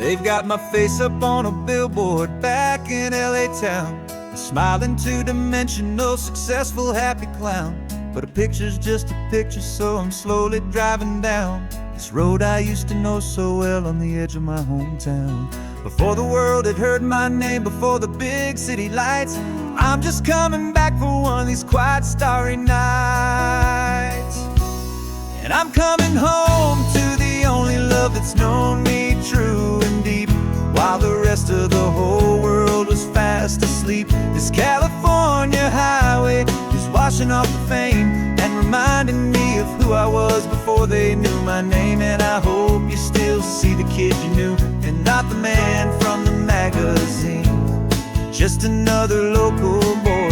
They've got my face up on a billboard back in LA town, a smiling two-dimensional, successful, happy clown. But a picture's just a picture, so I'm slowly driving down this road I used to know so well on the edge of my hometown. Before the world had heard my name, before the big city lights, I'm just coming back for one of these quiet, starry nights. And I'm coming home to the only love that's known me true and deep, while the rest of the whole world was fast asleep. This California highway is washing off the fame and reminding me of who I was before they knew my name. And I hope you still see the kid you knew, and not the man from the magazine. Just another local boy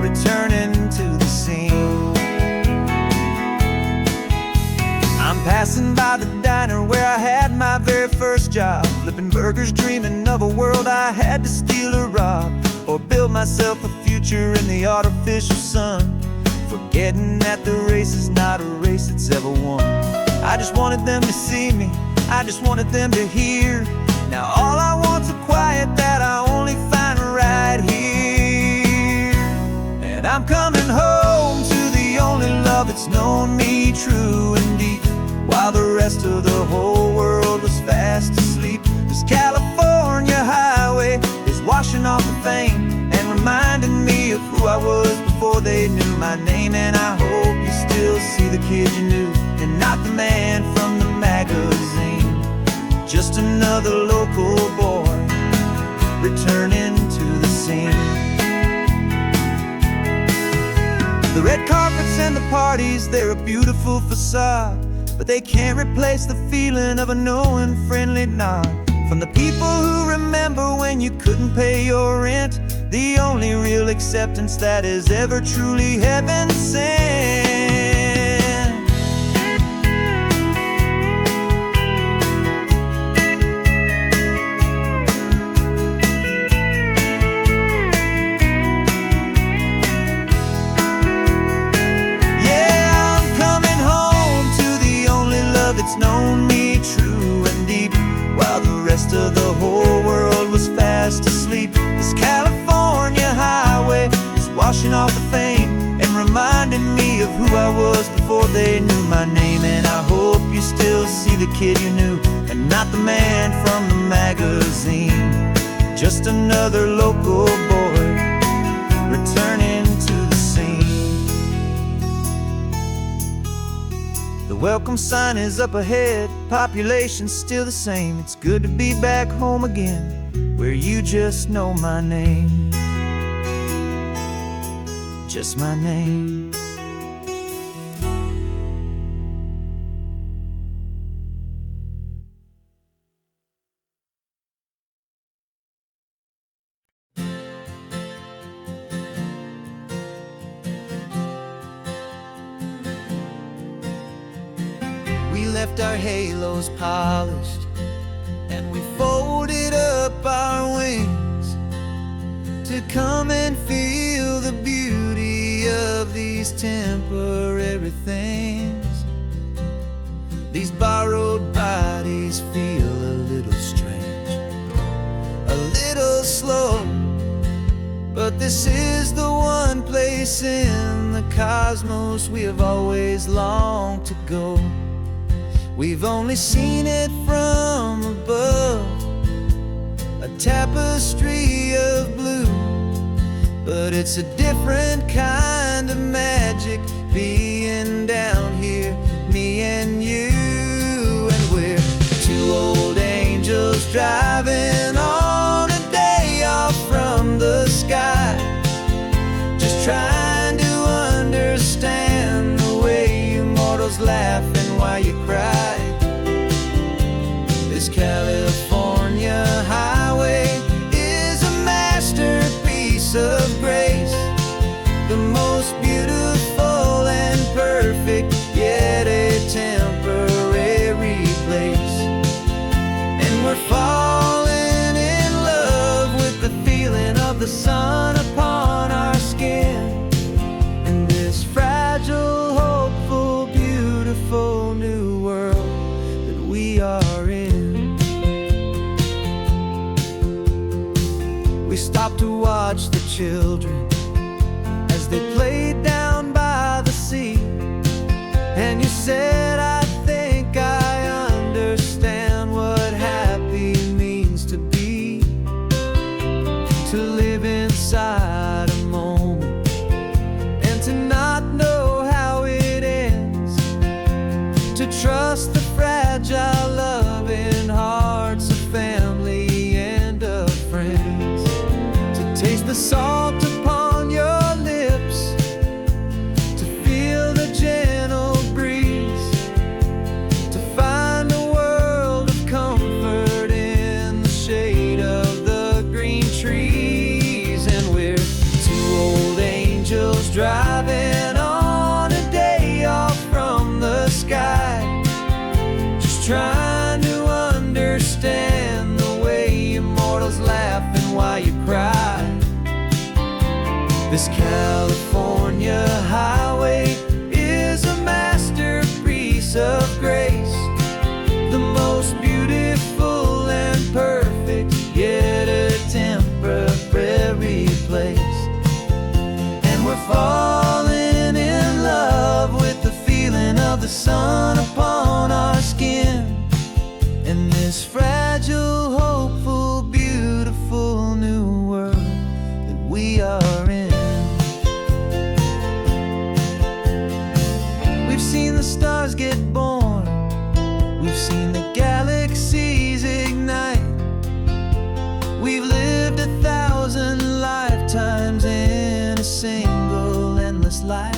returning to the scene. I'm passing by the diner where I had my very first job, flipping burgers, dreaming of a world I had to steal or rob, or build myself a future in the artificial sun, forgetting that the race is not a race that's ever won. I just wanted them to see me, I just wanted them to hear. Now all I want's a quiet that I only find right here. And I'm coming home to the only love that's known me true and deep, while the rest of the whole world was fast asleep. This California highway is washing off the fame and reminding me of who I was before they knew my name. And I hope you still see the kid you knew, and not the man from the magazine. Just another local boy returning to the scene. The red carpets and the parties, they're a beautiful facade, but they can't replace the feeling of a knowing, friendly nod from the people who remember when you couldn't pay your rent. The only real acceptance that is ever truly heaven sent. It's known me true and deep, while the rest of the whole world was fast asleep. This California highway is washing off the fame and reminding me of who I was before they knew my name. And I hope you still see the kid you knew, and not the man from the magazine. Just another local boy returning to the scene. The welcome sign is up ahead, population's still the same. It's good to be back home again, where you just know my name. Just my name. We left our halos polished, and we folded up our wings to come and feel the beauty of these temporary things. These borrowed bodies feel a little strange, a little slow, but this is the one place in the cosmos we have always longed to go. We've only seen it from above, a tapestry of blue, but it's a different kind of magic being down here, me and you. And we're two old angels driving on a day off from the sky, just trying to understand the way you mortals laugh and why you cry. This California highway is a masterpiece of grace, the most beautiful and perfect, yet a temporary place. And we're falling in love with the feeling of the sun upon our skin, and this fragile, hopeful, beautiful new world that we are in. children as they played down by the sea. And you said, I think I understand what happy means to be, to live inside a moment and to not know how it ends, to trust the fragile loving hearts of family and of friends, to taste the salt upon your lips, to feel the gentle breeze, to find a world of comfort in the shade of the green trees. And we're two old angels driving on a day off from the sky, just trying to understand the way immortals laugh and why you cry. This California highway is a masterpiece of grace, the most beautiful and perfect, yet a temporary place. And we're falling in love with the feeling of the sun upon our skin, and this fragile, hopeful, beautiful new world that we are in. We've seen the stars get born, we've seen the galaxies ignite, we've lived 1,000 lifetimes in a single endless life.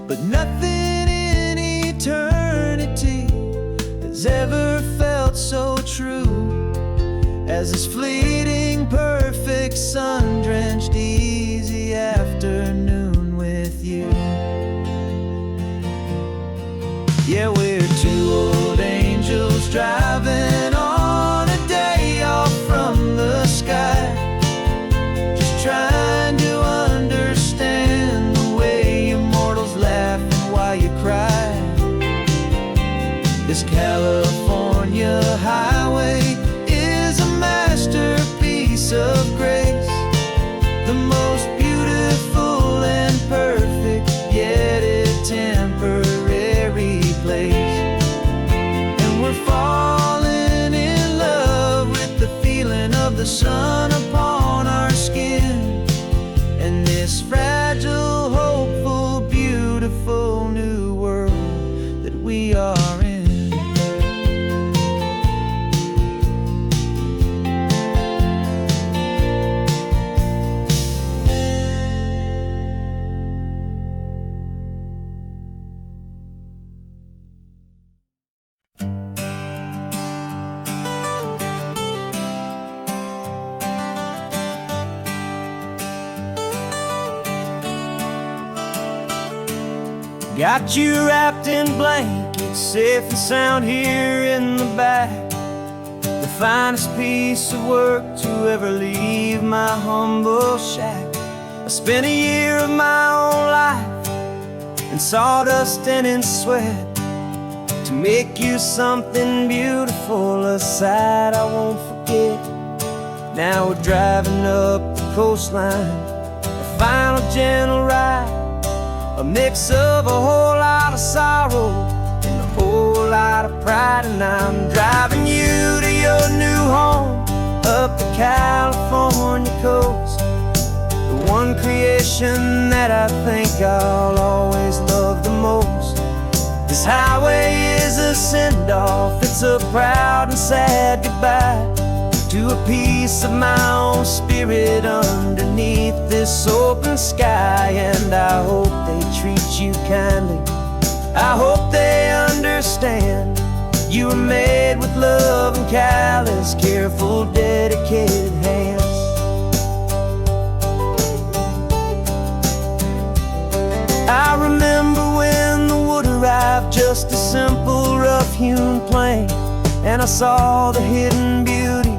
But nothing in eternity has ever felt so true as this fleeting, perfect, sun-drenched, easy afternoon with you. Yeah, we're two old angels driving on a day off from the sky, just trying to understand the way immortals laugh and why you cry. This California highway is a masterpiece of grace, the most beautiful and perfect, yet a temporary place. And we're falling in love with the feeling of the sun upon our skin, and this fragile, hopeful, beautiful new world that we are in. Got you wrapped in blankets, safe and sound here in the back. The finest piece of work to ever leave my humble shack. I spent a year of my own life in sawdust and in sweat to make you something beautiful, a sight I won't forget. Now we're driving up the coastline, a final gentle ride, a mix of a whole lot of sorrow and a whole lot of pride. And I'm driving you to your new home up the California coast, the one creation that I think I'll always love the most. This highway is a send-off, it's a proud and sad goodbye to a piece of my own spirit underneath this open sky. And I hope they treat you kindly, I hope they understand you were made with love and callous, careful, dedicated hands. I remember when the wood arrived, just a simple rough-hewn plank, and I saw the hidden beauty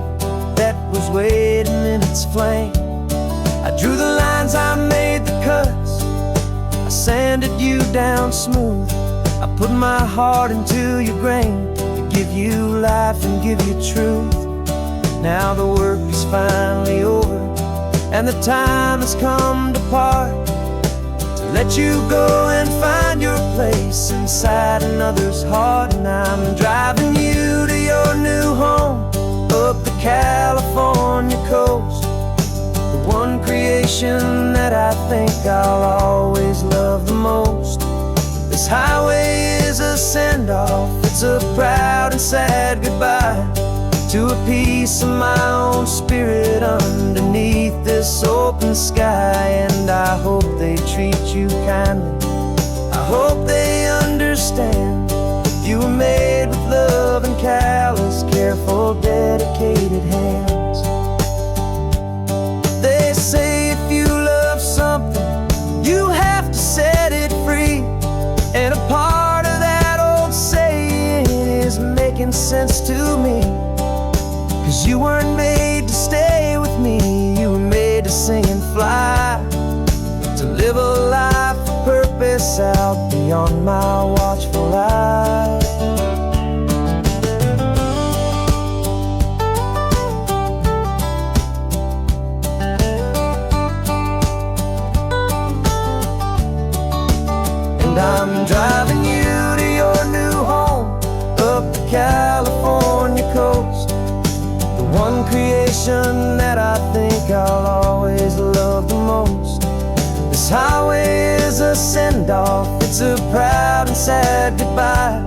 that was waiting in its flank. I drew the lines, I made the cuts, I sanded you down smooth. I put my heart into your grain to give you life and give you truth. Now the work is finally over, and the time has come to part, to let you go and find your place inside another's heart. And I'm driving you to your new home up the California coast, the one creation that I think I'll always love the most. This highway is a send-off, it's a proud and sad goodbye to a piece of my own spirit underneath this open sky. And I hope they treat you kindly, I hope they understand you were made with love and callous, careful, dedicated hands. They say if you love something, you have to set it free. And a part of that old saying is making sense to me. 'Cause you weren't made to stay with me, you were made to sing and fly, to live a life of purpose out beyond my watchful eye. And I'm driving you to your new home up the California coast, one creation that I think I'll always love the most. This highway is a send-off, it's a proud and sad goodbye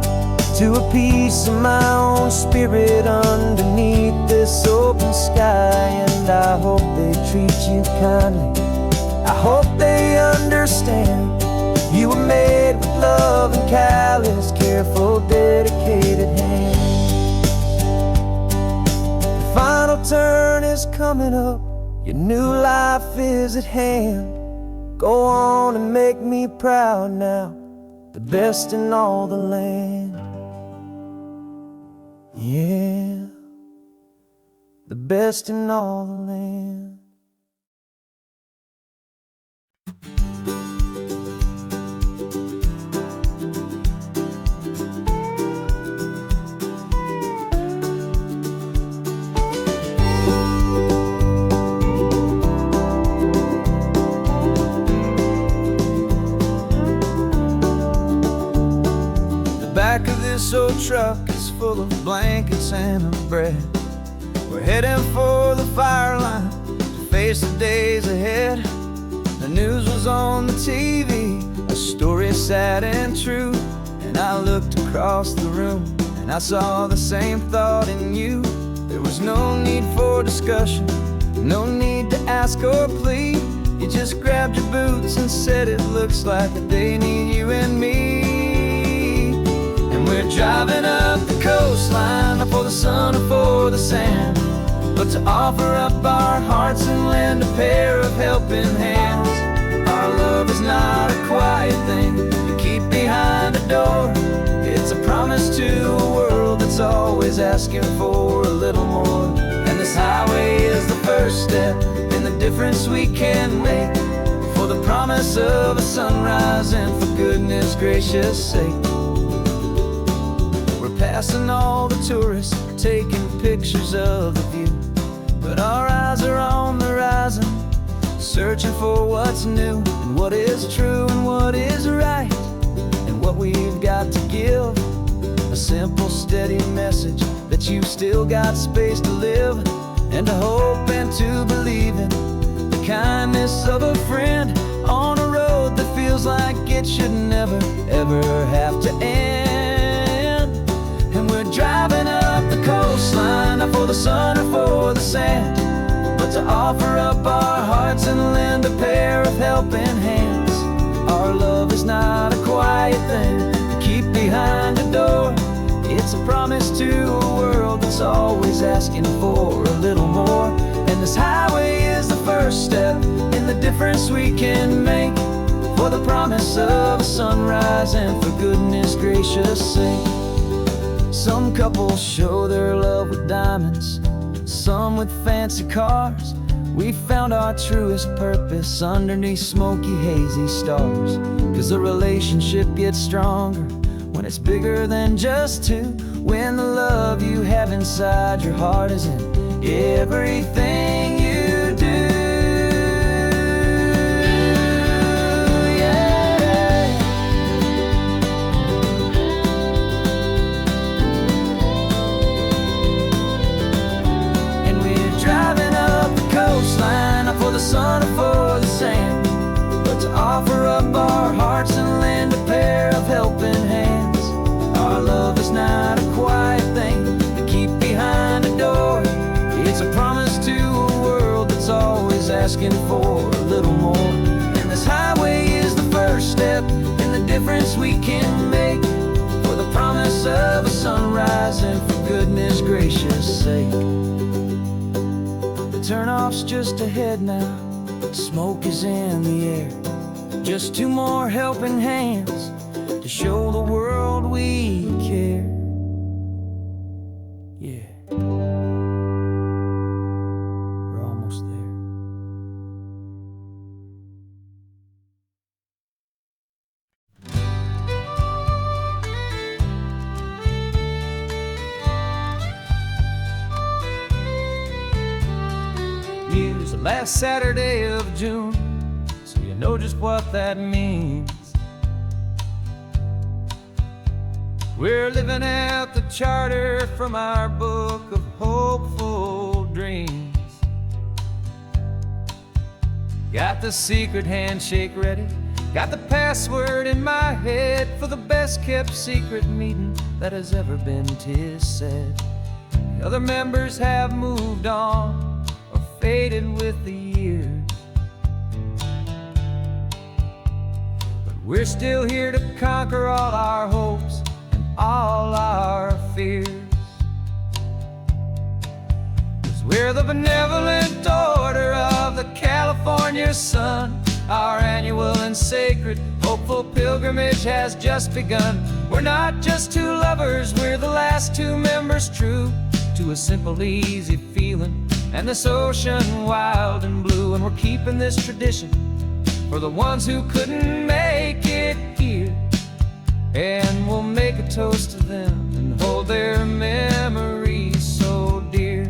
to a piece of my own spirit underneath this open sky. And I hope they treat you kindly, I hope they understand you were made with love and callous, careful, dedicated hands. Final turn is coming up, your new life is at hand. Go on and make me proud now, the best in all the land. Yeah, the best in all the land. Back of this old truck is full of blankets and of bread. We're heading for the fire line to face the days ahead. The news was on the TV, a story sad and true. And I looked across the room and I saw the same thought in you. There was no need for discussion, no need to ask or plead. You just grabbed your boots and said it looks like they need you and me. We're driving up the coastline, not for the sun or for the sand, but to offer up our hearts and lend a pair of helping hands. Our love is not a quiet thing you keep behind a door. It's a promise to a world that's always asking for a little more. And this highway is the first step in the difference we can make, for the promise of a sunrise and for goodness gracious sake. Passing all the tourists, taking pictures of the view, but our eyes are on the horizon, searching for what's new and what is true and what is right, and what we've got to give. A simple, steady message that you've still got space to live, and to hope and to believe in the kindness of a friend on a road that feels like it should never, ever have to end. Driving up the coastline, not for the sun or for the sand, but to offer up our hearts and lend a pair of helping hands. Our love is not a quiet thing to keep behind a door. It's a promise to a world that's always asking for a little more. And this highway is the first step in the difference we can make, for the promise of a sunrise and for goodness gracious sake. Some couples show their love with diamonds, some with fancy cars. We found our truest purpose underneath smoky, hazy stars. 'Cause the relationship gets stronger when it's bigger than just two, when the love you have inside your heart is in everything you do. sun or for the sand, but to offer up our hearts and lend a pair of helping hands. Our love is not a quiet thing to keep behind a door. It's a promise to a world that's always asking for a little more. And this highway is the first step in the difference we can make, for the promise of a sunrise and for goodness gracious sake. The turnoff's just ahead now, smoke is in the air. Just two more helping hands to show the world we care. Yeah, we're almost there. It's the last Saturday of June, so you know just what that means. We're living out the charter from our book of hopeful dreams. Got the secret handshake ready, got the password in my head for the best kept secret meeting that has ever been, 'tis said. The other members have moved on or faded with the years, but we're still here to conquer all our hopes and all our fears. 'Cause we're the benevolent order of the California sun. Our annual and sacred hopeful pilgrimage has just begun. We're not just two lovers, we're the last two members true to a simple, easy feeling and this ocean wild and blue. And we're keeping this tradition for the ones who couldn't make it here, and we'll make a toast to them and hold their memories so dear.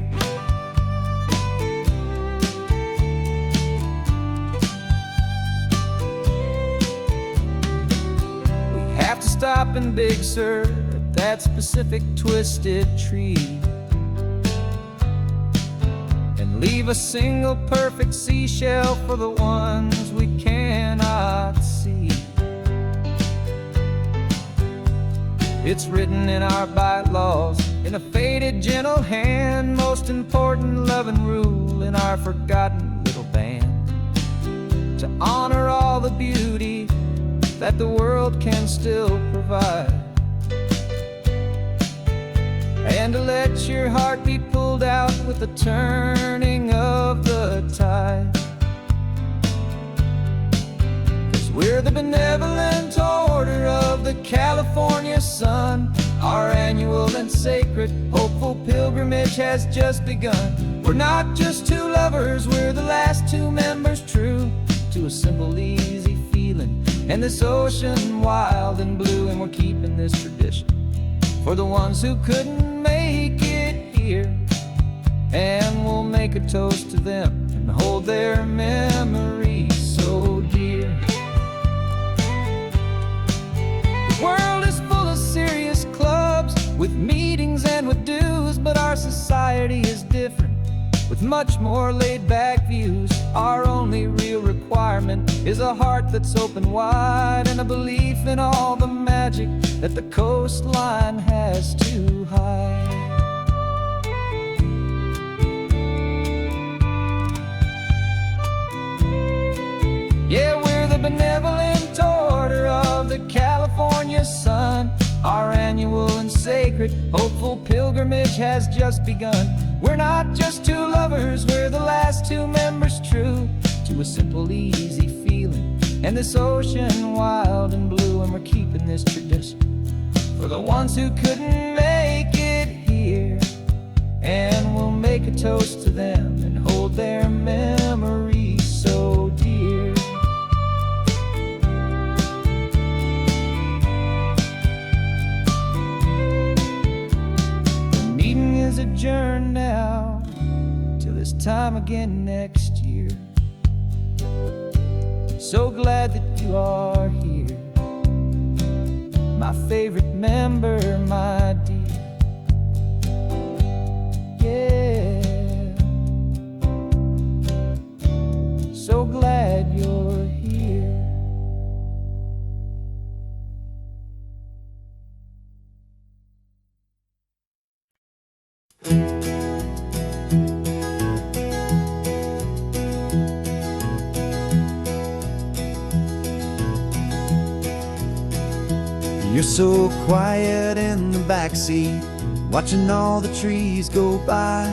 We have to stop in Big Sur at that specific twisted tree and leave a single perfect seashell for the ones we cannot see. It's written in our bylaws in a faded gentle hand, most important loving rule in our forgotten little band, to honor all the beauty that the world can still provide, and to let your heart be pulled out with the turning of the tide. 'Cause we're the benevolent order of the California sun. Our annual and sacred hopeful pilgrimage has just begun. We're not just two lovers, we're the last two members true to a simple, easy feeling and this ocean wild and blue. And we're keeping this tradition for the ones who couldn't make it here, and we'll make a toast to them and hold their memories so dear. The world is full of serious clubs with meetings and with dues, but our society is different with much more laid-back views. Our only real requirement is a heart that's open wide and a belief in all the magic that the coastline has to hide. Yeah, we're the benevolent order of the California sun. Our annual and sacred hopeful pilgrimage has just begun. We're not just two lovers, we're the last two members true to a simple, easy feeling and this ocean wild and blue. And we're keeping this tradition for the ones who couldn't make it here, and we'll make a toast to them and hold their memories so dear. The meeting is adjourned now till this time again next year. So glad that you are here, my favorite member, my dear. Yeah. You're so quiet in the backseat, watching all the trees go by.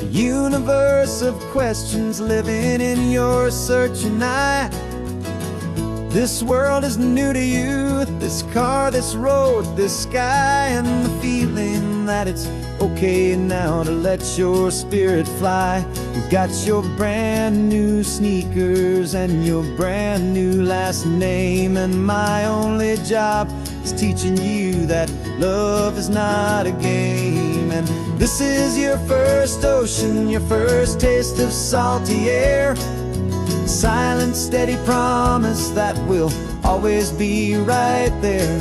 A universe of questions living in your searching eye. This world is new to you, this car, this road, this sky, and the feeling that it's okay now to let your spirit fly. You've got your brand new sneakers and your brand new last name, and my only job is teaching you that love is not a game. And this is your first ocean, your first taste of salty air. Silent, steady promise that we'll always be right there.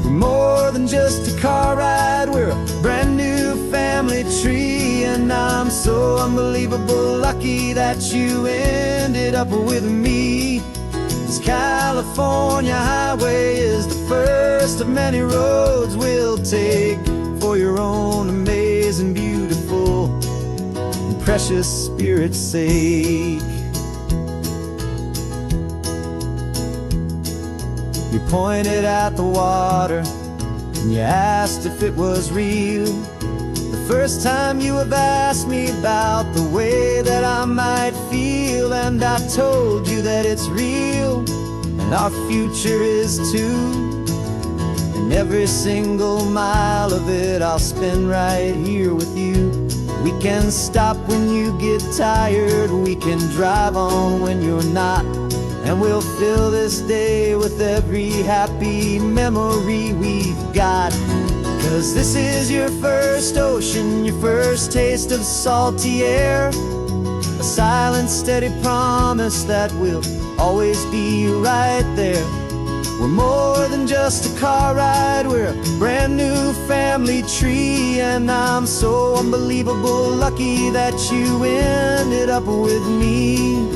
We're more than just a car ride, we're a brand new family tree. And I'm so unbelievable lucky that you ended up with me. This California highway is the first of many roads we'll take for your own amazing, beautiful, and precious spirit's sake. You pointed at the water and you asked if it was real. The first time you have asked me about the way that I might feel, and I told you that it's real and our future is too. And every single mile of it I'll spend right here with you. We can stop when you get tired, we can drive on when you're not, and we'll fill this day with every happy memory we've got. 'Cause this is your first ocean, your first taste of salty air. A silent, steady promise that we'll always be right there. We're more than just a car ride, we're a brand new family tree. And I'm so unbelievable lucky that you ended up with me.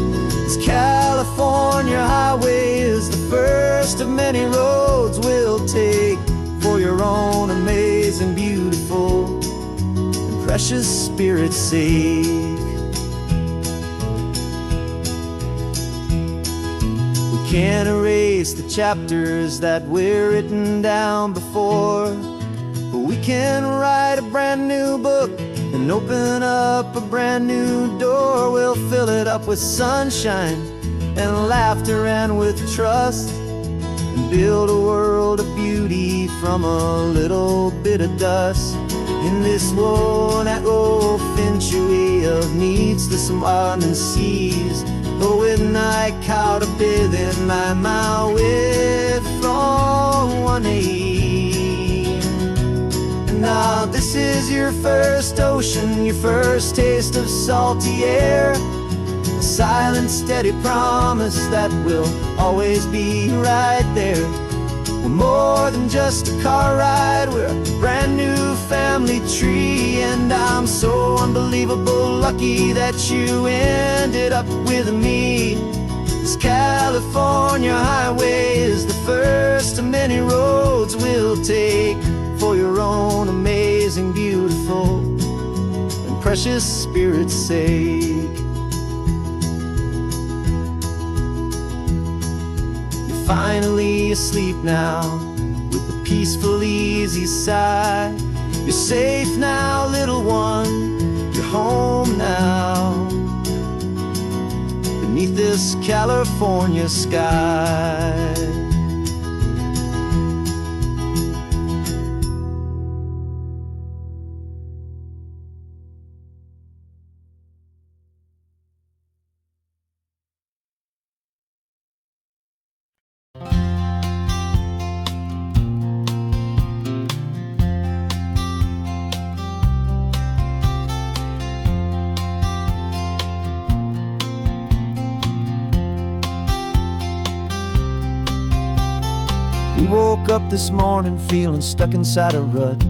This California highway is the first of many roads we'll take for your own amazing, beautiful, and precious spirit's sake. We can't erase the chapters that we're written down before, but we can write a brand new book and open up a brand new door. We'll fill it up with sunshine and laughter and with trust, and build a world of beauty from a little bit of dust. In this world that finchuí of needs to some and seas, but with night caught a bit in my way from one aim. Now this is your first ocean, your first taste of salty air. A silent, steady promise that we'll always be right there. We're more than just a car ride, we're a brand new family tree. And I'm so unbelievable lucky that you ended up with me. This California highway is the first of many roads we'll take for your own amazing, beautiful, and precious spirit's sake. You're finally asleep now with a peaceful, easy sigh. You're safe now, little one, you're home now, beneath this California sky. We woke up this morning feeling stuck inside a rut.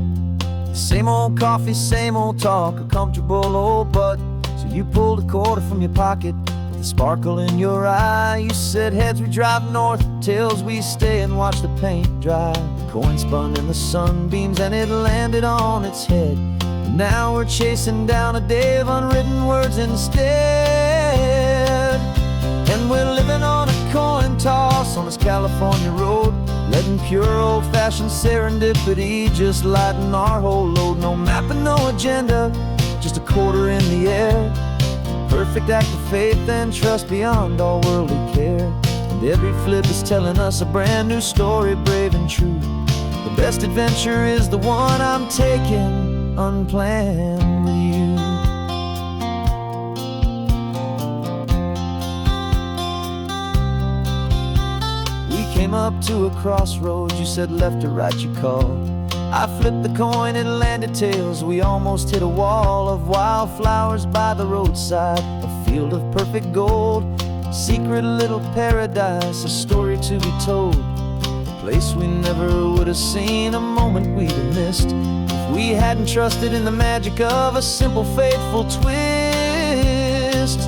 Same old coffee, same old talk, a comfortable old butt. So you pulled a quarter from your pocket with a sparkle in your eye. You said heads we drive north, tails we stay and watch the paint dry. The coin spun in the sunbeams and it landed on its head. And now we're chasing down a day of unwritten words instead. And we're living on a coin toss on this California road. letting pure old-fashioned serendipity just lighten our whole load. No map and no agenda, just a quarter in the air. Perfect act of faith and trust beyond all worldly care. And every flip is telling us a brand new story, brave and true. The best adventure is the one I'm taking unplanned with you. We came up to a crossroads, you said left or right, you called. I flipped the coin, it landed tails. We almost hit a wall of wildflowers by the roadside, a field of perfect gold, secret little paradise, a story to be told, a place we never would have seen, a moment we'd have missed if we hadn't trusted in the magic of a simple, faithful twist.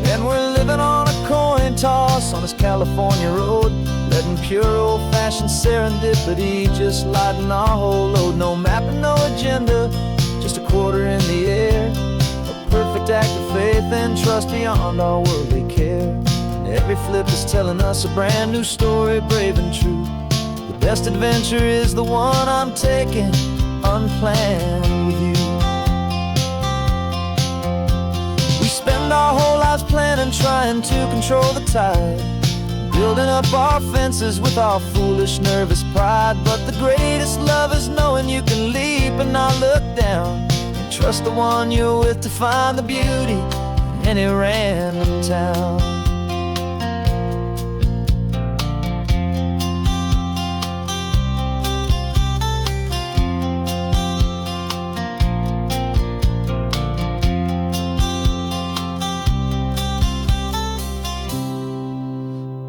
And we're living on a coin toss on this California road, letting pure old-fashioned serendipity just lighten our whole load. No map and no agenda, just a quarter in the air. A perfect act of faith and trust beyond our worldly care. And every flip is telling us a brand new story, brave and true. The best adventure is the one I'm taking unplanned with you. We spend our whole lives planning, trying to control the tide, building up our fences with our foolish, nervous pride. But the greatest love is knowing you can leap and not look down, and trust the one you're with to find the beauty in any random town.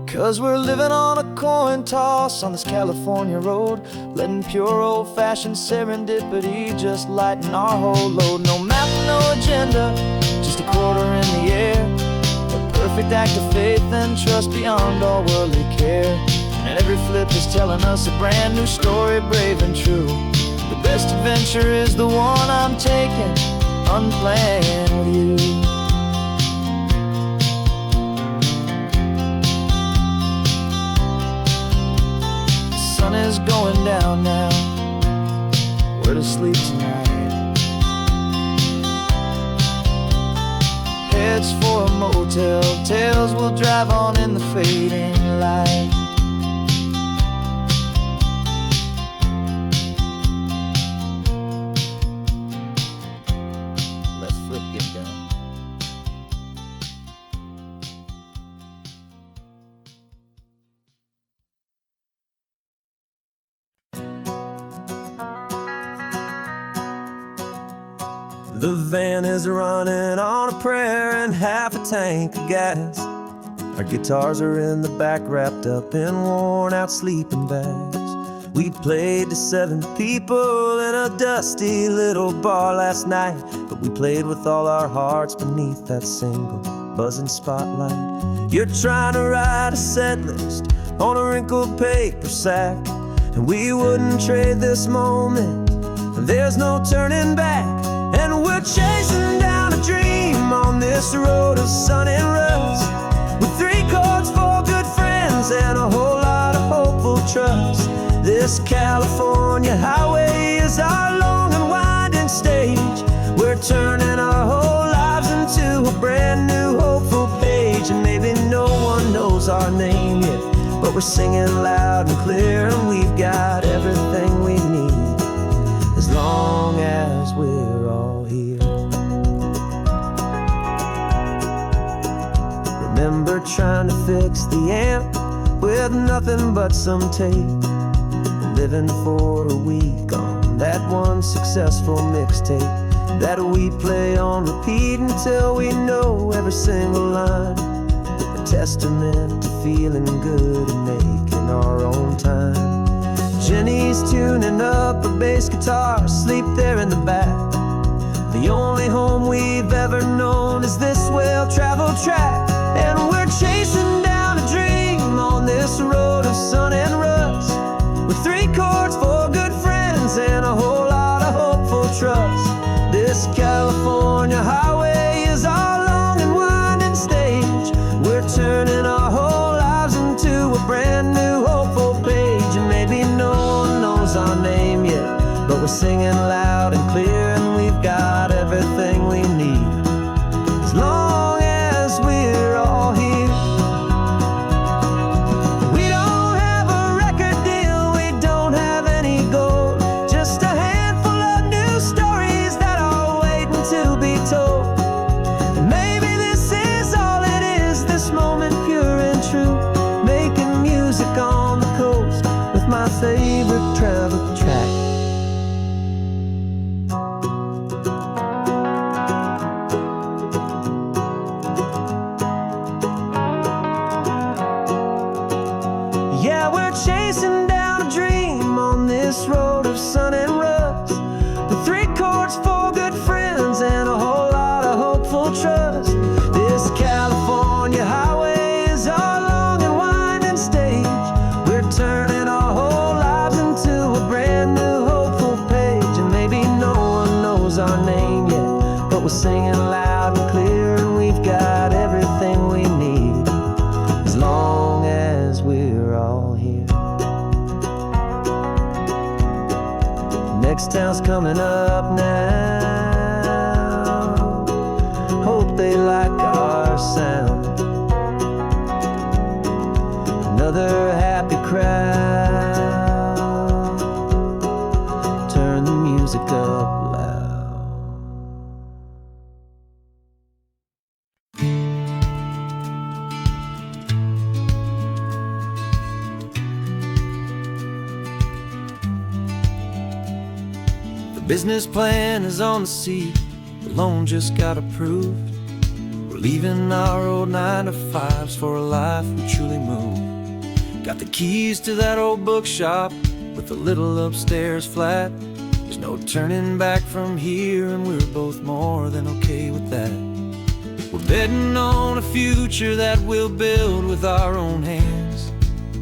'Cause we're living on a coin toss on this California road, letting pure old-fashioned serendipity just lighten our whole load. No map, no agenda, just a quarter in the air. A perfect act of faith and trust beyond all worldly care. And every flip is telling us a brand new story, brave and true. The best adventure is the one I'm taking unplanned with you. The sun is going down now, we're to sleep tonight. Heads for a motel, tails will drive on in the fading light. Let's flip, get down. The van is running on a prayer and half a tank of gas. Our guitars are in the back, wrapped up in worn-out sleeping bags. We played to 7 people in a dusty little bar last night, but we played with all our hearts beneath that single buzzing spotlight. You're trying to write a set list on a wrinkled paper sack, and we wouldn't trade this moment, and there's no turning back. And we're chasing down a dream on this road of sun and rust, with 3 chords for good friends and a whole lot of hopeful trust. This California highway is our long and winding stage. We're turning our whole lives into a brand new hopeful page. And maybe no one knows our name yet, but we're singing loud and clear, and we've got everything we need as long as we're all here. Remember trying to fix the amp with nothing but some tape, living for a week on that one successful mixtape that we play on repeat until we know every single line. A testament to feeling good and making our own time. Jenny's tuning up her bass guitar, asleep there in the back. The only home we've ever known is this well-traveled track. And we're chasing down a dream on this road of sun and rust, with 3 chords for good friends and a whole lot of hopeful trust. This California highway is our long and winding stage. We're turning our whole lives into a brand new hopeful page. And singing loud and clear, and we've got everything we need as long as we're all here. Next town's coming up now. Hope they like our sound. Another happy crowd. Turn the music up loud. The business plan is on the seat. The loan just got approved. We're leaving our old 9-to-5s for a life we truly move. Got the keys to that old bookshop with a little upstairs flat. There's no turning back from here, and we're both more than okay with that. We're betting on a future that we'll build with our own hands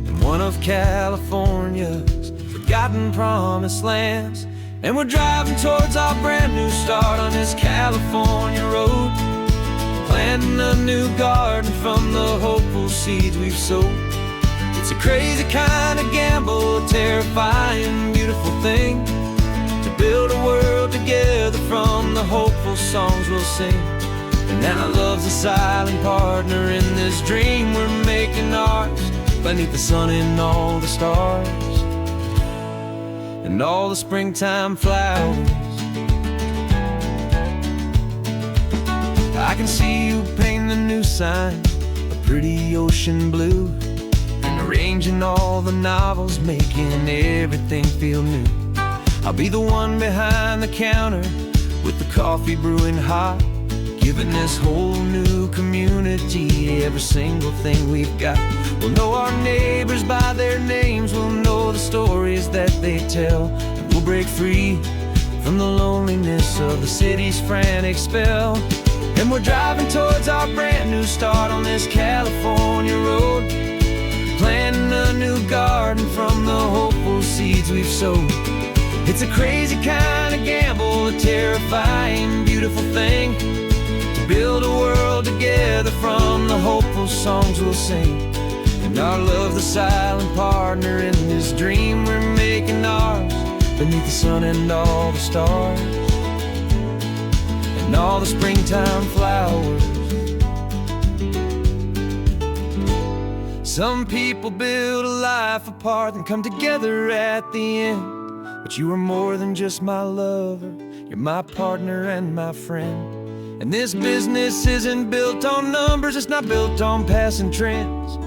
in one of California's forgotten promised lands. And we're driving towards our brand new start on this California road, planting a new garden from the hopeful seeds we've sowed. It's a crazy kind of gamble, a terrifying, beautiful thing, to build a world together from the hopeful songs we'll sing. And now love's a silent partner in this dream we're making ours, beneath the sun and all the stars and all the springtime flowers. I can see you painting the new sign a pretty ocean blue, and arranging all the novels, making everything feel new. I'll be the one behind the counter with the coffee brewing hot, giving this whole new community every single thing we've got. We'll know our neighbors by their names, we'll know the stories that they tell, and we'll break free from the loneliness of the city's frantic spell. And we're driving towards our brand new start on this California road, planting a new garden from the hopeful seeds we've sowed. It's a crazy kind of gamble, a terrifying, beautiful thing, to build a world together from the hopeful songs we'll sing. And our love, the silent partner in this dream we're making ours, beneath the sun and all the stars and all the springtime flowers. Some people build a life apart and come together at the end, but you are more than just my lover, you're my partner and my friend. And this business isn't built on numbers, it's not built on passing trends.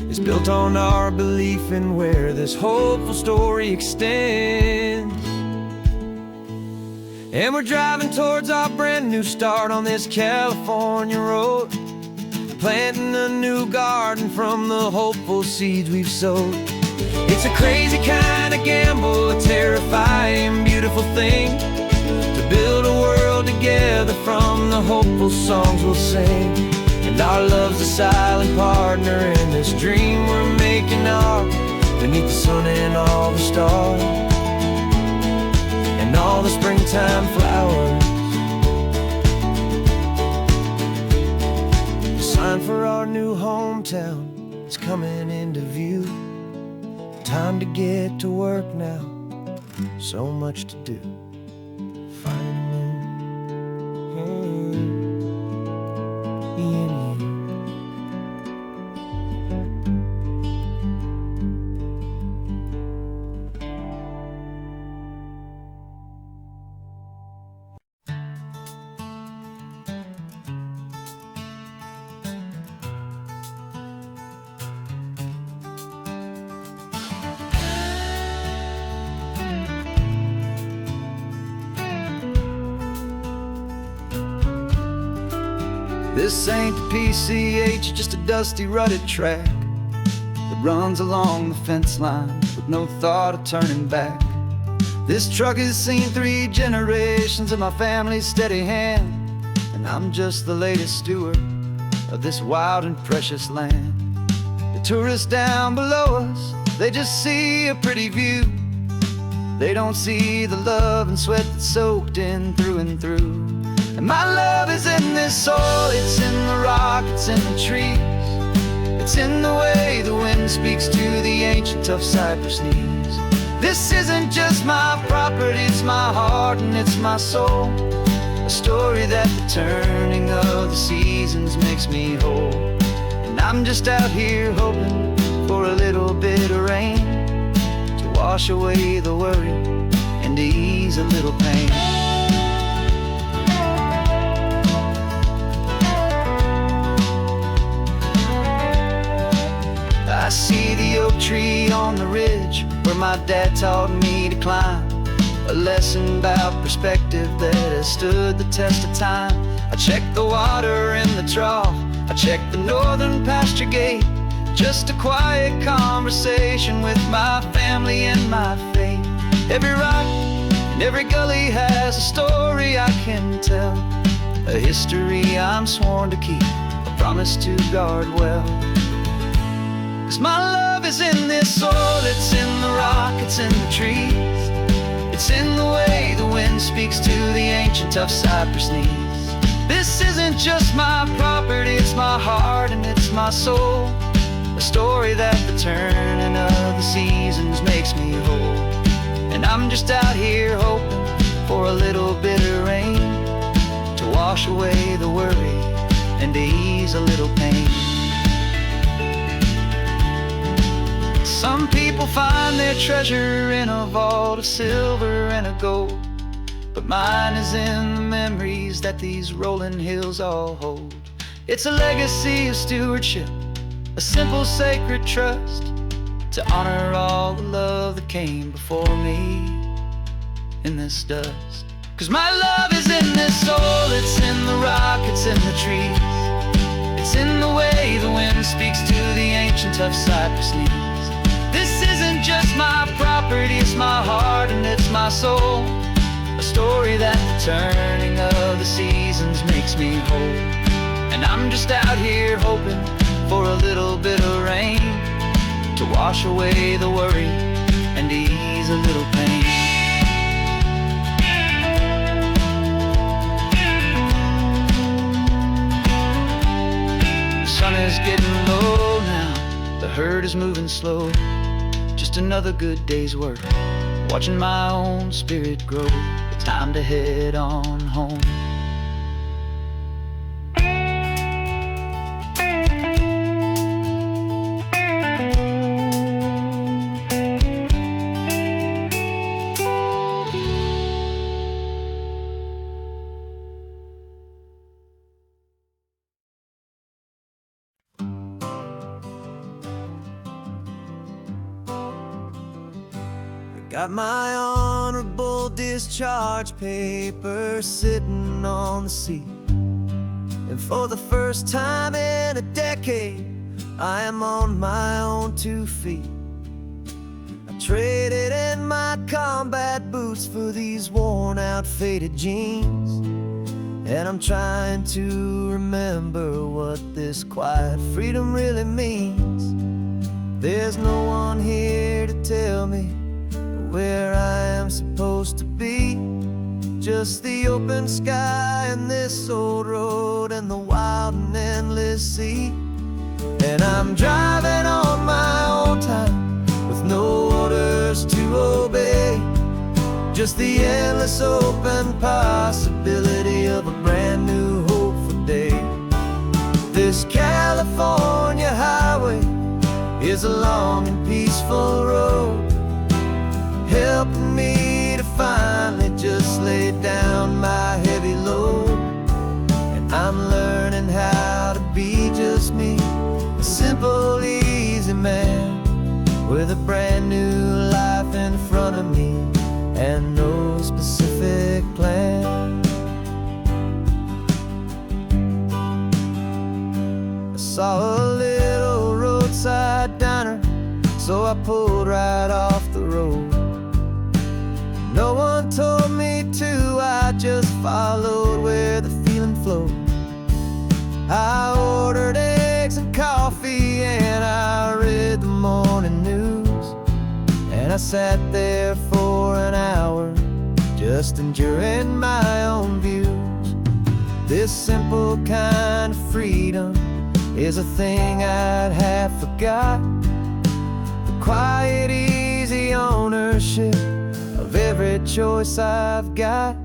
It's built on our belief in where this hopeful story extends. And we're driving towards our brand new start on this California road, planting a new garden from the hopeful seeds we've sowed. It's a crazy kind of gamble, a terrifying, beautiful thing, to build a world together from the hopeful songs we'll sing. And our love's a silent partner in this dream we're making ours, beneath the sun and all the stars and all the springtime flowers. The sign for our new hometown is coming into view. Time to get to work now, so much to do. This ain't the PCH, just a dusty, rutted track that runs along the fence line with no thought of turning back. This truck has seen 3 generations of my family's steady hand, and I'm just the latest steward of this wild and precious land. The tourists down below us, they just see a pretty view. They don't see the love and sweat that's soaked in through and through. And my love is in this soil, it's in the rock, it's in the trees. It's in the way the wind speaks to the ancient tough cypress knees. This isn't just my property, it's my heart and it's my soul. A story that the turning of the seasons makes me whole. And I'm just out here hoping for a little bit of rain to wash away the worry and to ease a little pain. I see the oak tree on the ridge where my dad taught me to climb. A lesson about perspective that has stood the test of time. I check the water in the trough, I check the northern pasture gate. Just a quiet conversation with my family and my faith. Every rock and every gully has a story I can tell, a history I'm sworn to keep, a promise to guard well. 'Cause my love is in this soil, it's in the rock, it's in the trees. It's in the way the wind speaks to the ancient tough cypress knees. This isn't just my property, it's my heart and it's my soul. A story that the turning of the seasons makes me whole. And I'm just out here hoping for a little bit of rain to wash away the worry and to ease a little pain. Some people find their treasure in a vault of silver and a gold, but mine is in the memories that these rolling hills all hold. It's a legacy of stewardship, a simple sacred trust, to honor all the love that came before me in this dust. 'Cause my love is in this soul, it's in the rock, it's in the trees. It's in the way the wind speaks to the ancient tough cypress knees. This isn't just my property, it's my heart and it's my soul. A story that the turning of the seasons makes me whole. And I'm just out here hoping for a little bit of rain to wash away the worry and to ease a little pain. The sun is getting low now, the herd is moving slow. Just another good day's work, watching my own spirit grow. It's time to head on home. Got my honorable discharge paper sitting on the seat, and for the first time in a decade, I am on my own 2 feet. I traded in my combat boots for these worn out faded jeans, and I'm trying to remember what this quiet freedom really means. There's no one here to tell me where I am supposed to be, just the open sky and this old road and the wild and endless sea. And I'm driving on my own time with no orders to obey, just the endless open possibility of a brand new hopeful day. This California highway is a long and peaceful road, helping me to finally just lay down my heavy load. And I'm learning how to be just me, a simple, easy man with a brand new life in front of me and no specific plan. I saw a little roadside diner, so I pulled right off the road. No one told me to, I just followed where the feeling flowed. I ordered eggs and coffee and I read the morning news, and I sat there for an hour just enjoying my own views. This simple kind of freedom is a thing I'd have forgot. The quiet, easy ownership of every choice I've got.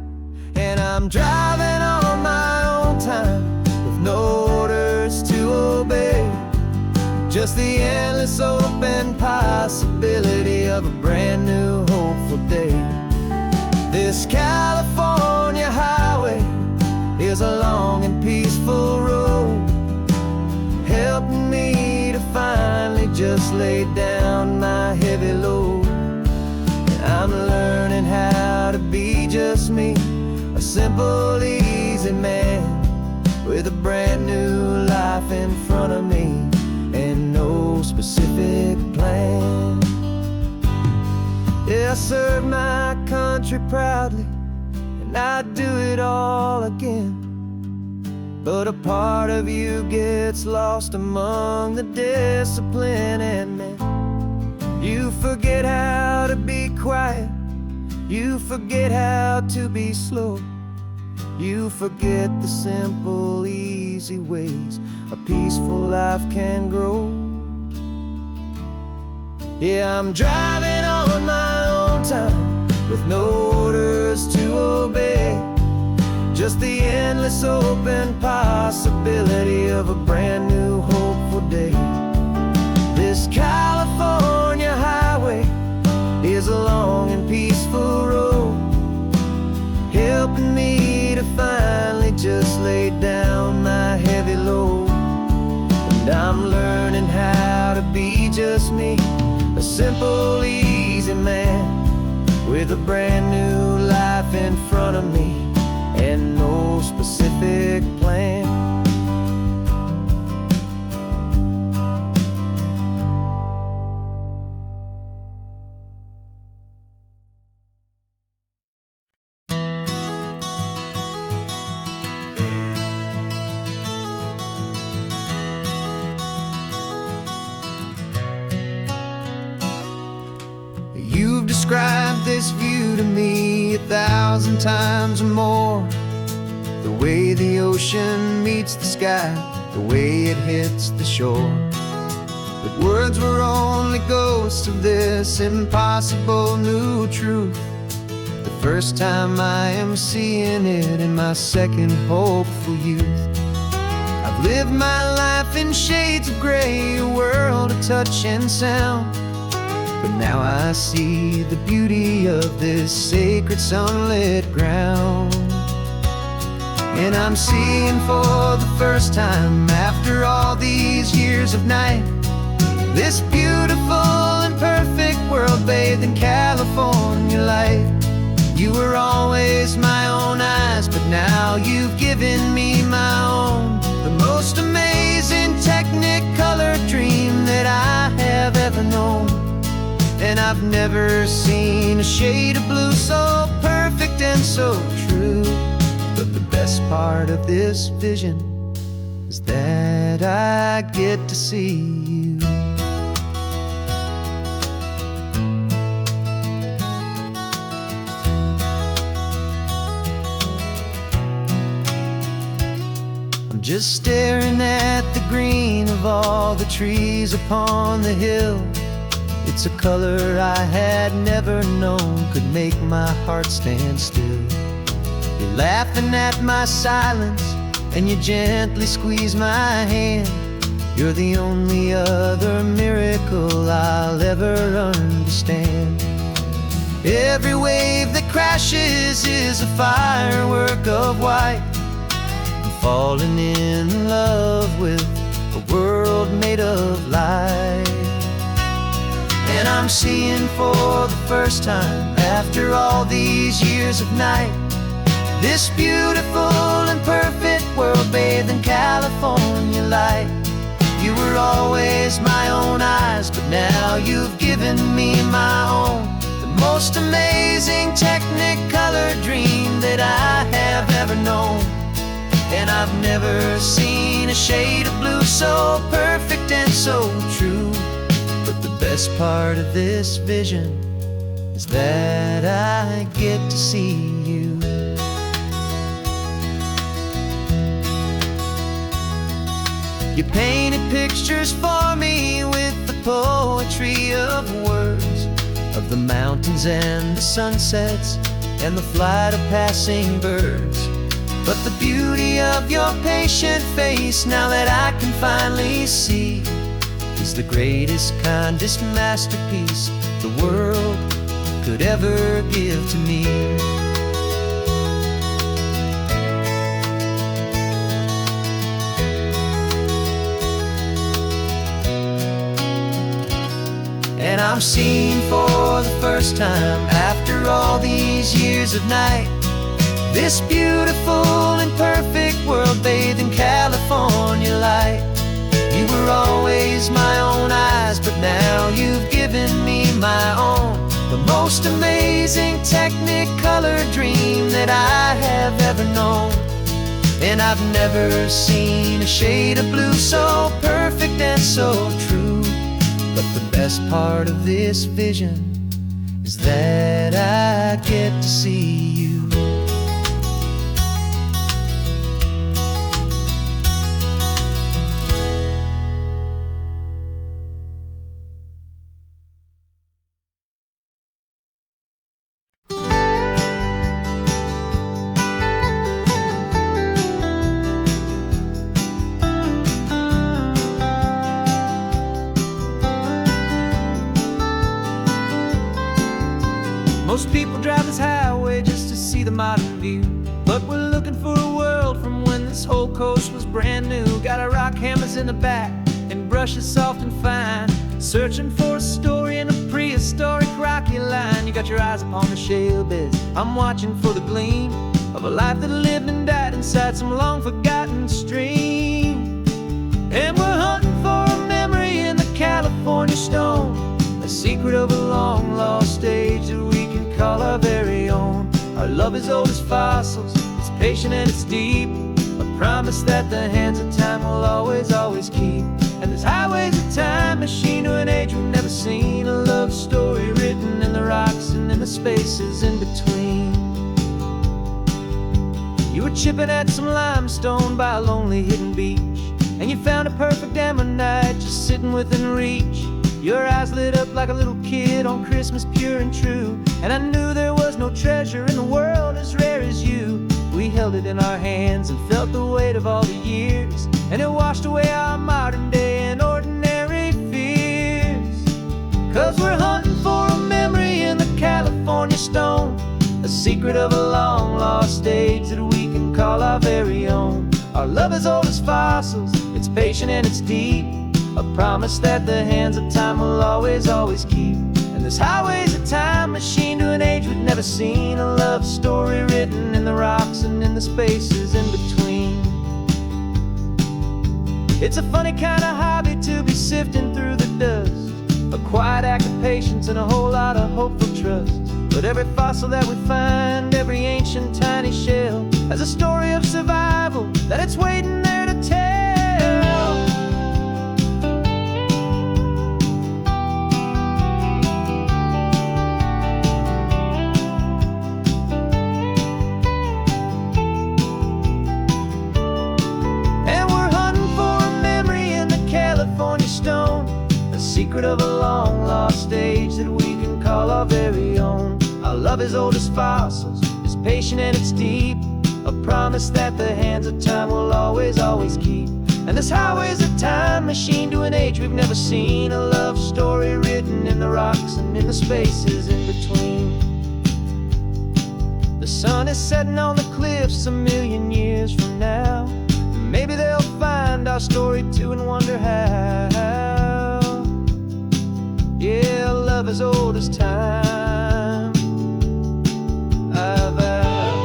And I'm driving on my own time with no orders to obey. Just the endless open possibility of a brand new hopeful day. This California highway is a long and peaceful road, helping me to finally just lay down my heavy load. And I'm learning how to be just me, a simple, easy man with a brand new life in front of me and no specific plan. Yeah, I serve my country proudly, and I'd do it all again. But a part of you gets lost among the discipline, and man, you forget how to be quiet, you forget how to be slow, you forget the simple, easy ways a peaceful life can grow. Yeah, I'm driving on my own time with no orders to obey. Just the endless open possibility of a brand new hopeful day. This California highway is a long and peaceful road, helping me to finally just lay down my heavy load. And I'm learning how to be just me, a simple, easy man with a brand new life in front of me and no specific plan. You've described this view to me 1,000 times or more. The way the ocean meets the sky, the way it hits the shore. But words were only ghosts of this impossible new truth. The first time I am seeing it in my second hopeful youth. I've lived my life in shades of gray, a world of touch and sound. But now I see the beauty of this sacred sunlit ground. And I'm seeing for the first time after all these years of night, this beautiful and perfect world bathed in California light. You were always my own eyes, but now you've given me my own. The most amazing technicolor dream that I have ever known. And I've never seen a shade of blue so perfect and so true. But the best part of this vision is that I get to see you. I'm just staring at the green of all the trees upon the hill. It's a color I had never known could make my heart stand still. You're laughing at my silence, and you gently squeeze my hand. You're the only other miracle I'll ever understand. Every wave that crashes is a firework of white. I'm falling in love with a world made of light. And I'm seeing for the first time after all these years of night, this beautiful and perfect world bathed in California light. You were always my own eyes, but now you've given me my own. The most amazing technicolor dream that I have ever known. And I've never seen a shade of blue so perfect and so true. But the best part of this vision is that I get to see you. You painted pictures for me with the poetry of words, of the mountains and the sunsets and the flight of passing birds. But the beauty of your patient face, now that I can finally see, is the greatest, kindest masterpiece the world could ever give to me. And I'm seeing for the first time, after all these years of night, this beautiful and perfect world bathed in California light. You were always my own eyes, but now you've given me my own, the most amazing technicolor dream that I have ever known. And I've never seen a shade of blue so perfect and so true. But the best part of this vision is that I get to see you. Most people drive this highway just to see the modern view, but we're looking for a world from when this whole coast was brand new. Got our rock hammers in the back and brushes soft and fine, searching for a story in a prehistoric rocky line. You got your eyes upon the shale beds, I'm watching for the gleam of a life that lived and died inside some long forgotten stream. And we're hunting for a memory in the California stone, a secret of a long lost age that we can call our very own. Our love is old as fossils, it's patient and it's deep, a promise that the hands of time will always, always keep. And this highway's a time machine to an age we've never seen, a love story written in the rocks and in the spaces in between. You were chipping at some limestone by a lonely hidden beach, and you found a perfect ammonite just sitting within reach. Your eyes lit up like a little kid on Christmas, pure and true, and I knew there was no treasure in the world as rare as you. We held it in our hands and felt the weight of all the years, and it washed away our modern day and ordinary fears. 'Cause we're hunting for a memory in the California stone, a secret of a long lost age that we can call our very own. Our love is old as fossils, it's patient and it's deep, a promise that the hands of time will always, always keep. And this highway's a time machine to an age we've never seen, a love story written in the rocks and in the spaces in between. It's a funny kind of hobby to be sifting through the dust, a quiet act of patience and a whole lot of hopeful trust. But every fossil that we find, every ancient tiny shell, has a story of survival that it's waiting there to tell. Secret of a long lost age that we can call our very own. Our love is old as fossils, it's patient and it's deep, a promise that the hands of time will always, always keep. And this highway's a time machine to an age we've never seen, a love story written in the rocks and in the spaces in between. The sun is setting on the cliffs a million years from now, maybe they'll find our story too and wonder how. Yeah, love as old as time, I vow.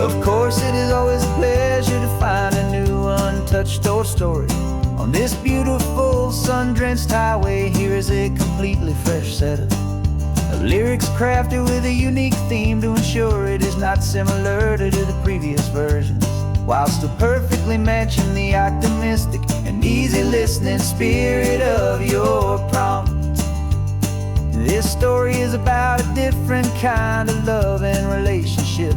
Of course, it is always a pleasure to find a new untouched old story. On this beautiful sun-drenched highway, here is a completely fresh set of lyrics crafted with a unique theme to ensure it is not similar to the previous versions, while still perfectly matching the optimistic and easy listening spirit of your prompt. This story is about a different kind of love and relationship.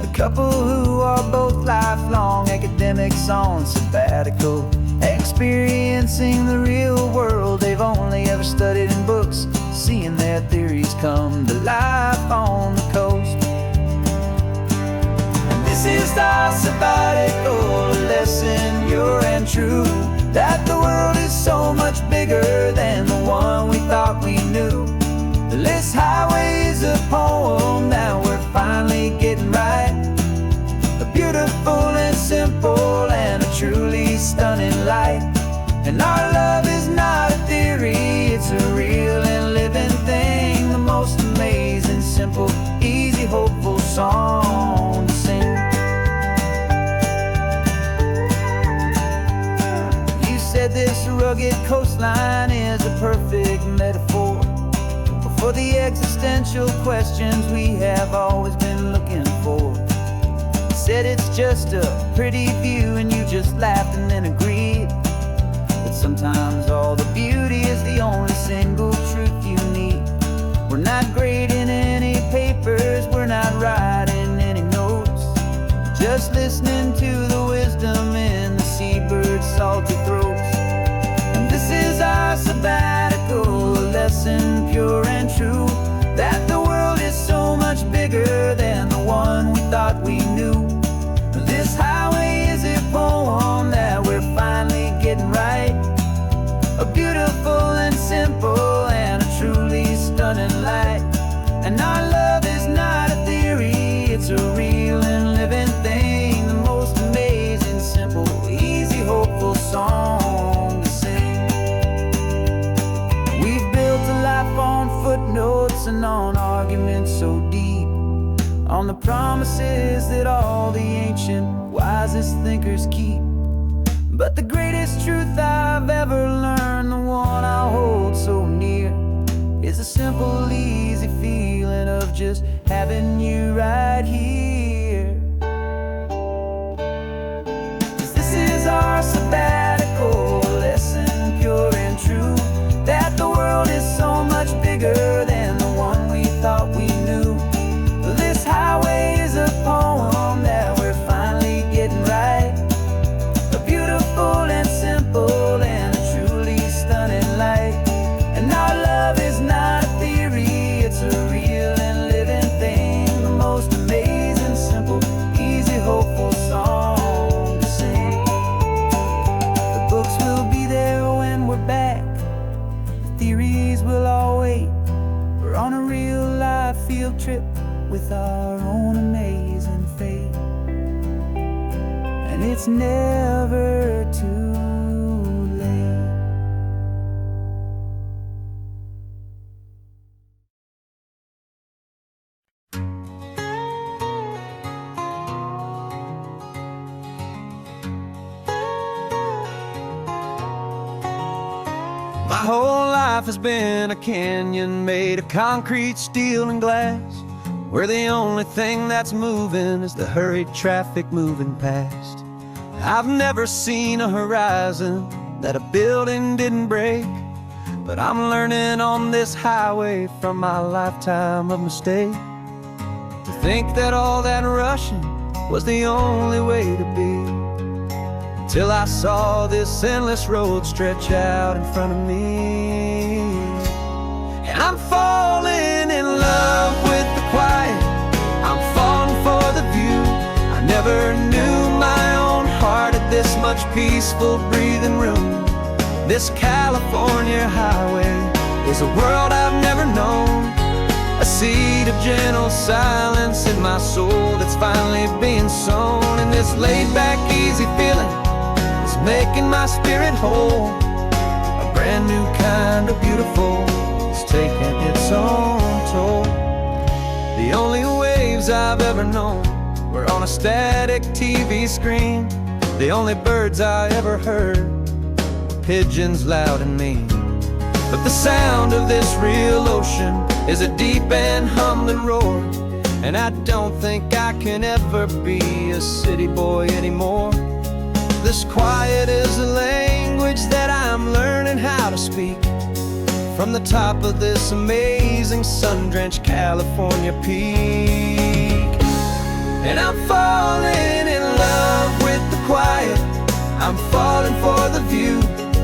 A couple who are both lifelong academics on sabbatical, experiencing the real world they've only ever studied in books, seeing their theories come to life on the coast. And this is our sabbatical lesson, pure and true, that the world is so much bigger than the one we thought we knew. This highway is a poem that we're finally getting right. A beautiful and simple and a truly stunning light. And our love is not a theory, it's a real and living thing. The most amazing, simple, easy, hopeful song to sing. You said this rugged coastline is a perfect metaphor for the existential questions we have always been looking for. You said it's just a pretty view and you just laughed and then agreed. But sometimes all the beauty is the only single truth you need. We're not grading any papers, we're not writing any notes, just listening to the wisdom in the seabird's salty throats. And this is our sabbatical lesson, pure and true, that the world is so much bigger than the one we thought we knew. This highway is a poem that we're finally getting right. A beautiful and simple and a truly stunning light. And our love is not a theory, it's a real and living thing. The most amazing, simple, easy, hopeful song to sing. We've built a life on footnotes and on arguments so deep, on the promises that all the ancient, wisest thinkers keep. But the greatest truth I've ever learned, the one I hold so near, is a simple, easy feeling of just having you right here. 'Cause this is our sabbatical lesson, pure and true, that the world is so much bigger than the one we thought we knew. This highway is a poem that we're finally getting right. A beautiful and simple and a truly stunning light. And our love is not a theory, it's a real and living thing. The most amazing, simple, easy, hopeful song to sing. The books will be there when we're back, the theories will all wait. We're on a real life field trip with our own amazing fate. And it's never too late. My whole life has been a canyon made of concrete, steel, and glass, where the only thing that's moving is the hurried traffic moving past. I've never seen a horizon that a building didn't break, but I'm learning on this highway from my lifetime of mistake to think that all that rushing was the only way to be, till I saw this endless road stretch out in front of me. And I'm falling in love with the quiet, I'm falling for the view. I never knew my own heart had this much peaceful breathing room. This California highway is a world I've never known, a seed of gentle silence in my soul that's finally being sown. And this laid-back, easy feeling is making my spirit whole. A brand new kind of beautiful is taking its own toll. The only waves I've ever known were on a static TV screen. The only birds I ever heard were pigeons loud and mean. But the sound of this real ocean is a deep and humbling roar, and I don't think I can ever be a city boy anymore. This quiet is a language that I'm learning how to speak from the top of this amazing sun-drenched California peak. And I'm falling in love with the quiet, I'm falling for the view.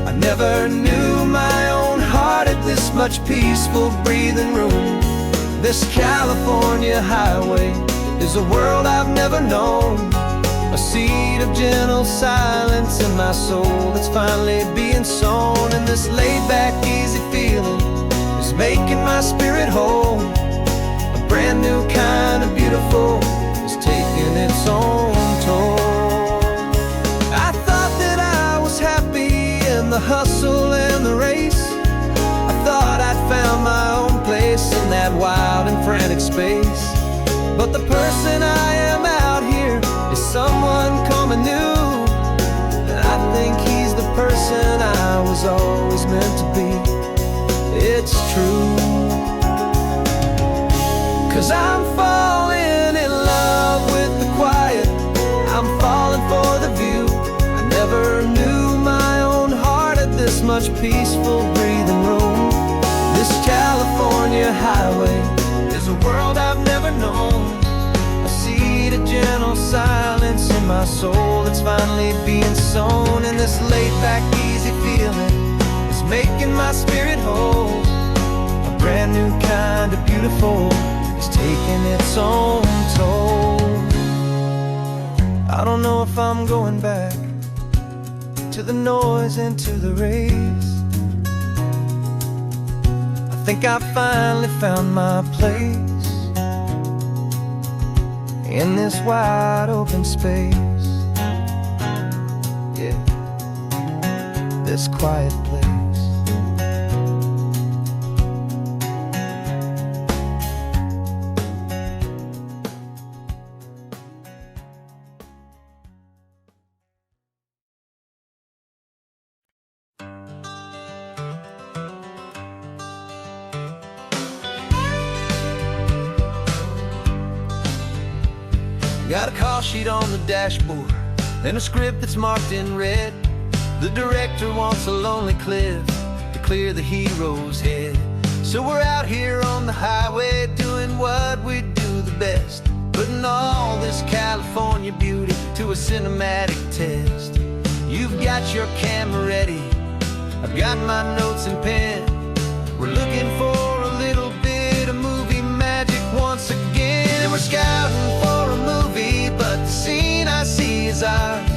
I never knew my own heart had this much peaceful breathing room. This California highway is a world I've never known, a seed of gentle silence in my soul that's finally being sown. And this laid-back, easy feeling is making my spirit whole. A brand new kind of beautiful is taking its own toll. I thought that I was happy in the hustle and the race. I thought I'd found my own place in that wild and frantic space. But the person I am out here is someone coming new, and I think he's the person I was always meant to be. It's true, 'cause I'm falling in love with the quiet, I'm falling for the view. I never knew my own heart had this much peaceful breathing room. This California highway is a world I've never known, a seed of gentle silence in my soul that's finally being sown. And this laid-back, easy feeling is making my spirit whole. A brand new kind of beautiful is taking its own toll. I don't know if I'm going back to the noise and to the race. I think I finally found my place in this wide open space. Yeah, this quiet place. Got a call sheet on the dashboard and a script that's marked in red. The director wants a lonely cliff to clear the hero's head. So we're out here on the highway doing what we do the best, putting all this California beauty to a cinematic test. You've got your camera ready, I've got my notes and pen. We're looking for a little bit of movie magic once again, and we're scouting for a movie, but the scene I see is ours.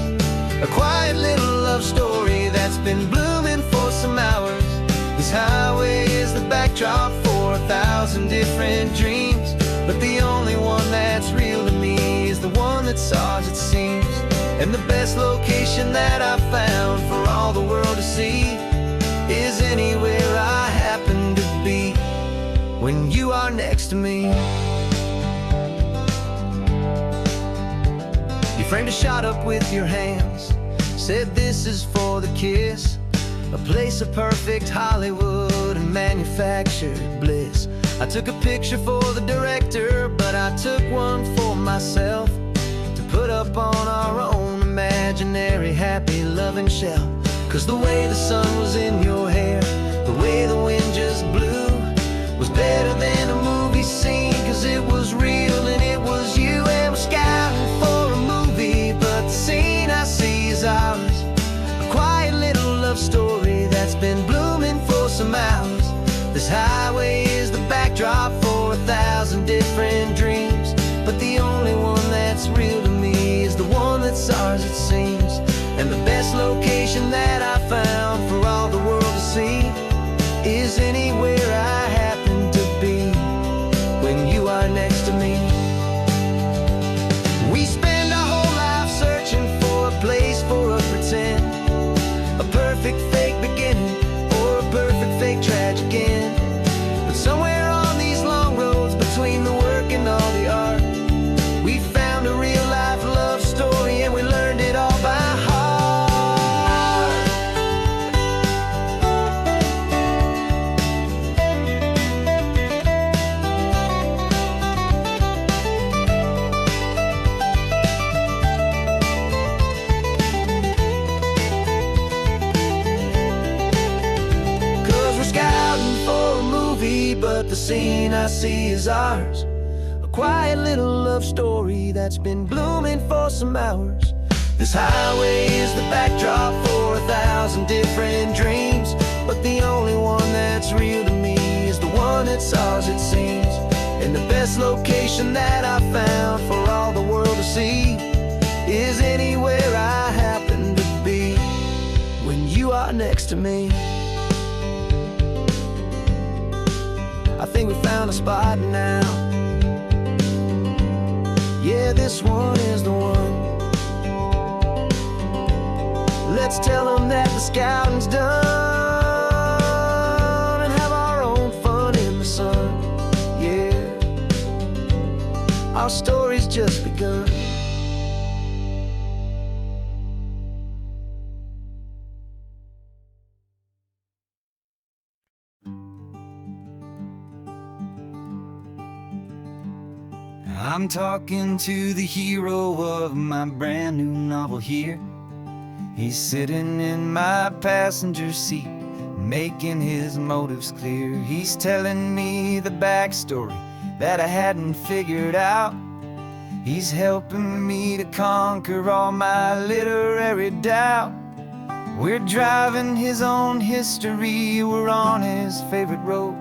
A quiet little love story that's been blooming for some hours. This highway is the backdrop for 1,000 different dreams, but the only one that's real to me is the one that's ours, it seems. And the best location that I've found for all the world to see is anywhere I happen to be when you are next to me. You framed a shot up with your hands, said this is for the kiss, a place of perfect Hollywood and manufactured bliss. I took a picture for the director, but I took one for myself to put up on our own imaginary happy loving shelf. 'Cause the way the sun was in your hair, the way the wind just blew, was better than a movie scene, 'cause it was real and it was you. And we're scouting for a movie, but the scene I see is ours. A quiet little love story that's been blooming for some hours. This highway is the backdrop for 1,000 different dreams, but the only one that's real to me is the one that's ours, it seems. And the best location that I found for all the world to see is anywhere I happen to be when you are next to me. We spend our whole life searching for a place for a pretend, a perfect fake beginning or a perfect fake tragic end. scene I see is ours, a quiet little love story that's been blooming for some hours. This highway is the backdrop for 1,000 different dreams, but the only one that's real to me is the one that's ours, it seems. And the best location that I found for all the world to see is anywhere I happen to be when you are next to me. I think we found a spot now. Yeah, this one is the one. Let's tell them that the scouting's done and have our own fun in the sun. Yeah, our story's just begun. I'm talking to the hero of my brand new novel here. He's sitting in my passenger seat, making his motives clear. He's telling me the backstory that I hadn't figured out. He's helping me to conquer all my literary doubt. We're driving his own history, we're on his favorite road,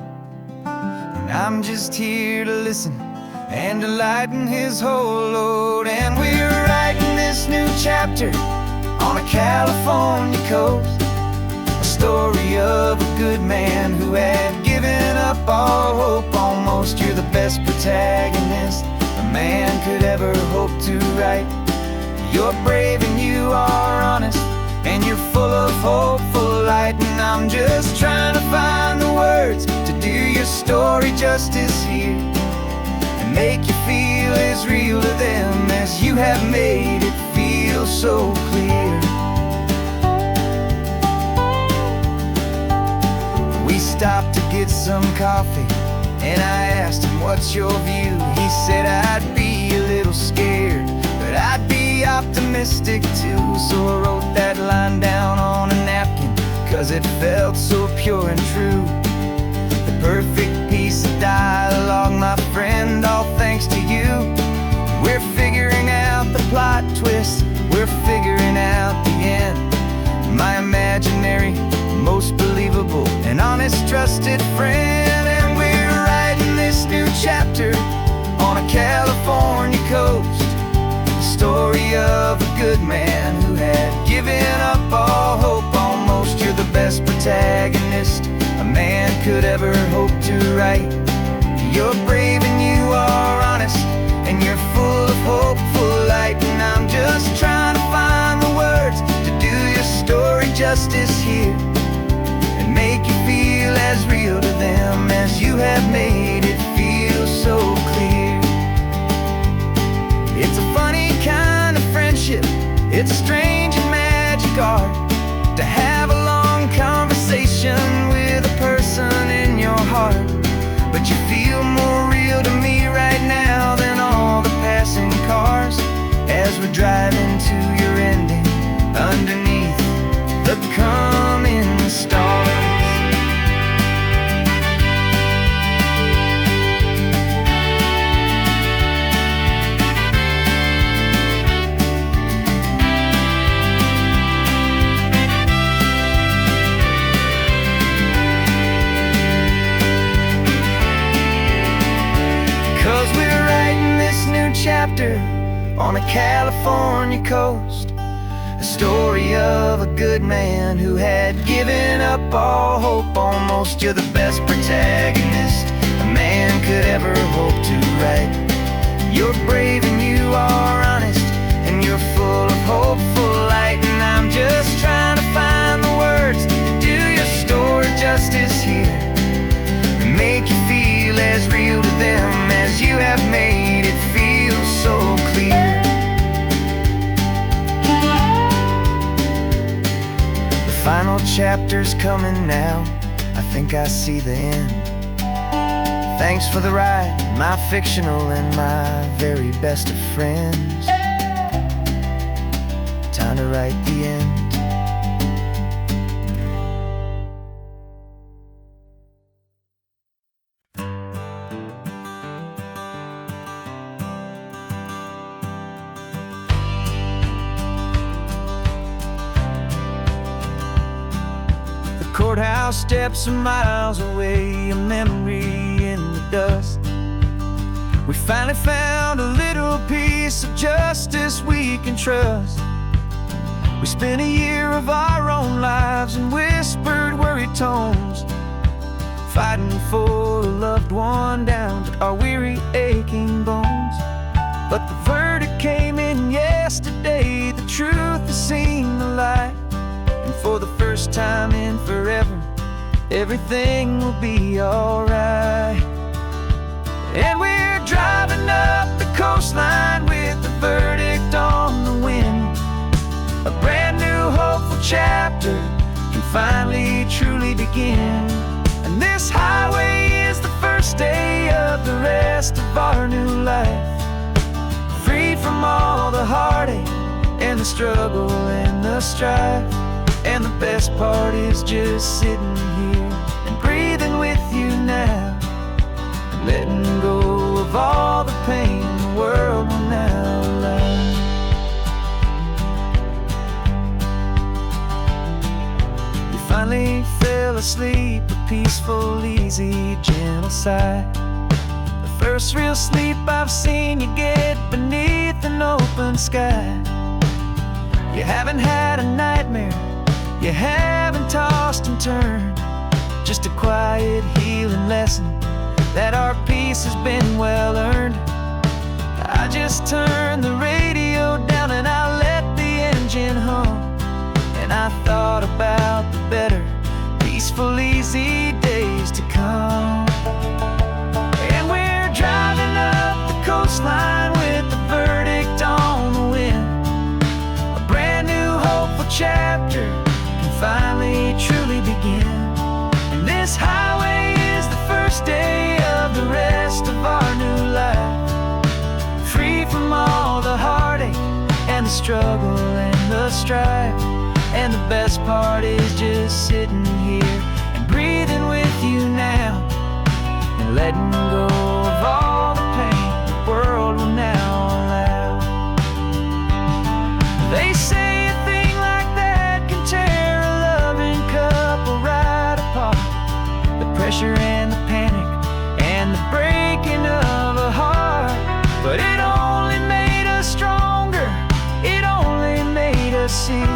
and I'm just here to listen and to lighten his whole load. And we're writing this new chapter on a California coast, a story of a good man who had given up all hope almost. You're the best protagonist a man could ever hope to write. You're brave and you are honest, and you're full of hopeful light. And I'm just trying to find the words to do your story justice here, make you feel as real to them as you have made it feel so clear. We stopped to get some coffee, and I asked him, what's your view? He said, I'd be a little scared, but I'd be optimistic too. So I wrote that line down on a napkin, 'cause it felt so pure and true. The perfect piece of dialogue, my friend, all thanks to you. We're figuring out the plot twist, we're figuring out the end. My imaginary, most believable and honest trusted friend. And we're writing this new chapter on a California coast, the story of a good man who had given up all hope almost. You're the best protagonist a man could ever hope to write. You're brave and you are honest, and you're full of hopeful light. And I'm just trying to find the words to do your story justice here, and make you feel as real to them as you have made it feel so clear. It's a funny kind of friendship, it's strange and magic art to have a long conversation with a person in your heart. But you feel more real to me right now than all the passing cars, as we're driving to your ending underneath the coming stars. Chapter on a California coast, a story of a good man who had given up all hope almost. You're the best protagonist a man could ever hope to write. You're brave and you are honest, and you're full of hopeful light. And I'm just trying to find the words to do your story justice here, and make you feel as real to them as you have made it feel so clear. The final chapter's coming now, I think I see the end. Thanks for the ride, my fictional and my very best of friends. Time to write the end. courthouse steps are miles away, a memory in the dust. We finally found a little piece of justice we can trust. We spent a year of our own lives in whispered, worried tones, fighting for a loved one down to our weary, aching bones. But the verdict came in yesterday, the truth has seen the light. And for the first time in forever, everything will be alright. And we're driving up the coastline with the verdict on the wind. A brand new hopeful chapter can finally truly begin. And this highway is the first day of the rest of our new life, free from all the heartache and the struggle and the strife. And the best part is just sitting here and breathing with you now, and letting go of all the pain the world will now allow. We finally fell asleep, a peaceful, easy, gentle sigh. The first real sleep I've seen you get beneath an open sky. You haven't had a nightmare, you haven't tossed and turned, just a quiet healing lesson that our peace has been well earned. I just turned the radio down and I let the engine hum, and I thought about the better, peaceful, easy days to come. And we're driving up the coastline with the verdict on the wind. A brand new hopeful chapter can finally truly begin. And this highway is the first day of the rest of our new life, free from all the heartache and the struggle and the strife. And the best part is just sitting here and breathing with you now, and letting go of all the pain the world will now allow. They say a thing like that can tear a loving couple right apart. The pressure and the panic and the breaking of a heart. But it only made us stronger, it only made us see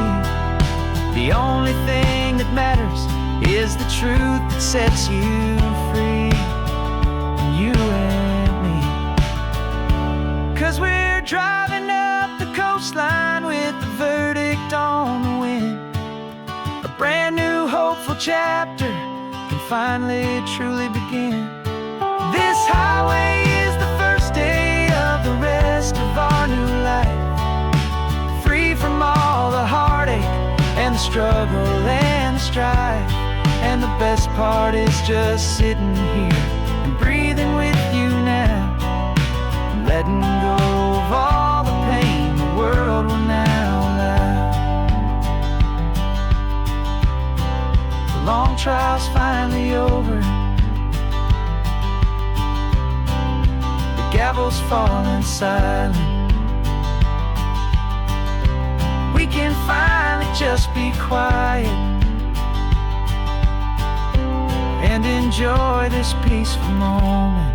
the only thing that matters is the truth that sets you free, you and me. 'Cause we're driving up the coastline with the verdict on the wind. A brand new hopeful chapter can finally truly begin. This highway is the first day of the rest of our new life, free from all the heartache and the struggle and the strife. And the best part is just sitting here and breathing with you now, and letting go of all the pain the world will now allow. The long trial's finally over, the gavel's falling silent. We can finally just be quiet and enjoy this peaceful moment.